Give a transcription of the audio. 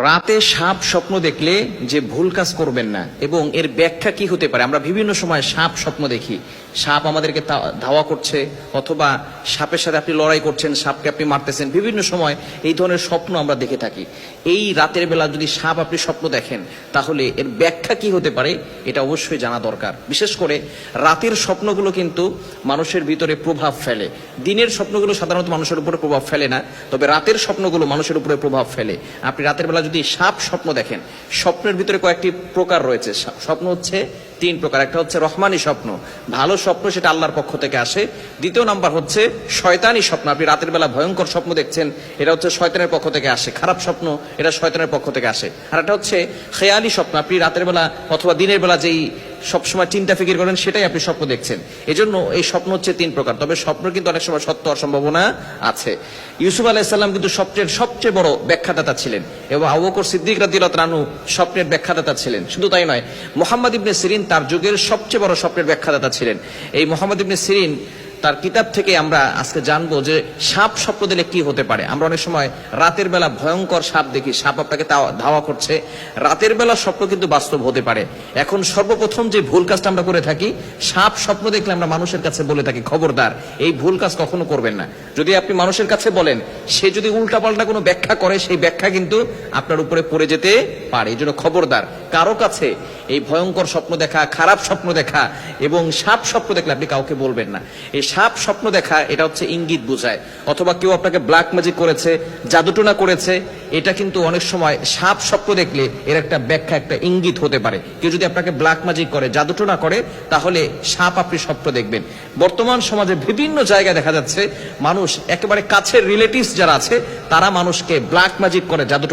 রাতে সাপ স্বপ্ন দেখলে যে ভুল কাজ করবেন না, এবং এর ব্যাখ্যা কি হতে পারে। আমরা বিভিন্ন সময় সাপ স্বপ্ন দেখি, সাপ আমাদেরকে ধাওয়া করছে, অথবা সাপের সাথে আপনি লড়াই করছেন, সাপকে আপনি মারতেছেন। বিভিন্ন সময় এই ধরনের স্বপ্ন আমরা দেখে থাকি। এই রাতের বেলা যদি সাপ আপনি স্বপ্ন দেখেন, তাহলে এর ব্যাখ্যা কি হতে পারে এটা অবশ্যই জানা দরকার। বিশেষ করে রাতের স্বপ্নগুলো কিন্তু মানুষের ভিতরে প্রভাব ফেলে। দিনের স্বপ্নগুলো সাধারণত মানুষের উপরে প্রভাব ফেলে না, তবে রাতের স্বপ্নগুলো মানুষের উপরে প্রভাব ফেলে। আপনি রাতের বেলা যদি সাপ স্বপ্ন দেখেন, স্বপ্নের ভিতরে কয়েকটি প্রকার রয়েছে। স্বপ্ন হচ্ছে তিন প্রকার। একটা হচ্ছে রহমানি স্বপ্ন, ভালো স্বপ্ন, সেটা আল্লাহর পক্ষ থেকে আসে। দ্বিতীয় নাম্বার হচ্ছে শয়তানি স্বপ্ন, আপনি রাতের বেলা ভয়ঙ্কর স্বপ্ন দেখছেন, এটা হচ্ছে শয়তানের পক্ষ থেকে আসে। খারাপ স্বপ্ন, এটা শয়তানের পক্ষ থেকে আসে। আর একটা হচ্ছে খেয়ালি স্বপ্ন, আপনি রাতের বেলা অথবা দিনের বেলা যেই সবসময় চিন্তা ফিকির করেন সেটাই আপনি স্বপ্ন দেখছেন। এজন্য এই স্বপ্ন হচ্ছে তিন প্রকার। তবে স্বপ্ন কিন্তু অনেক সময় সত্য হওয়ার সম্ভাবনা আছে। ইউসুফ আলাইহিস সালাম কিন্তু স্বপ্নের সবচেয়ে বড় ব্যাখ্যাদাতা ছিলেন, এবং আবু বকর সিদ্দিক রাদিয়াল্লাহু তাআলা স্বপ্নের ব্যাখ্যাদাতা ছিলেন। শুধু তাই নয়, মুহাম্মদ ইবনে সিরিন তার যুগের সবচেয়ে বড় স্বপ্নের ব্যাখ্যাদাতা ছিলেন। এই মুহাম্মদ ইবনে সিরিন তার কিতাব থেকে আমরা আজকে জানবো যে সাপ স্বপ্ন দিলে কি হতে পারে। আমরা অনেক সময় রাতের বেলা ভয়ঙ্কর সাপ দেখি, সাপ আপনাকে ধাওয়া করছে। রাতের বেলা স্বপ্ন কিন্তু বাস্তব হতে পারে। এখন সর্বপ্রথম যে ভুল কাজটা আমরা করে থাকি, সাপ স্বপ্ন দেখলে আমরা মানুষের কাছে বলে থাকি খবরদার এই ভুল কাজ কখনো করবেন না। যদি আপনি মানুষের কাছে বলেন, সে যদি উল্টাপাল্টা কোনো ব্যাখ্যা করে, সেই ব্যাখ্যা কিন্তু আপনার উপরে পড়ে যেতে পারে। এই জন্য খবরদার কারো কাছে এই ভয়ঙ্কর স্বপ্ন দেখা, খারাপ স্বপ্ন দেখা এবং সাপ স্বপ্ন দেখলে আপনি কাউকে বলবেন না। এই সাপ স্বপ্ন দেখা এটা হচ্ছে ইঙ্গিত বোঝায়, অথবা কেউ আপনাকে ব্ল্যাক ম্যাজিক করেছে, জাদুটোনা করেছে। এটা কিন্তু অনেক সময় সাপ স্বপ্ন দেখলে এর একটা ব্যাখ্যা, একটা ইঙ্গিত হতে পারে। কেউ যদি আপনাকে ব্ল্যাক ম্যাজিক করে, জাদুটোনা করে, তাহলে সাপ আপনি স্বপ্ন দেখবেন। বর্তমান সমাজে বিভিন্ন জায়গায় দেখা যাচ্ছে মানুষ, একেবারে কাছের রিলেটিভস যারা আছে, তারা মানুষকে ব্ল্যাক ম্যাজিক করে, জাদু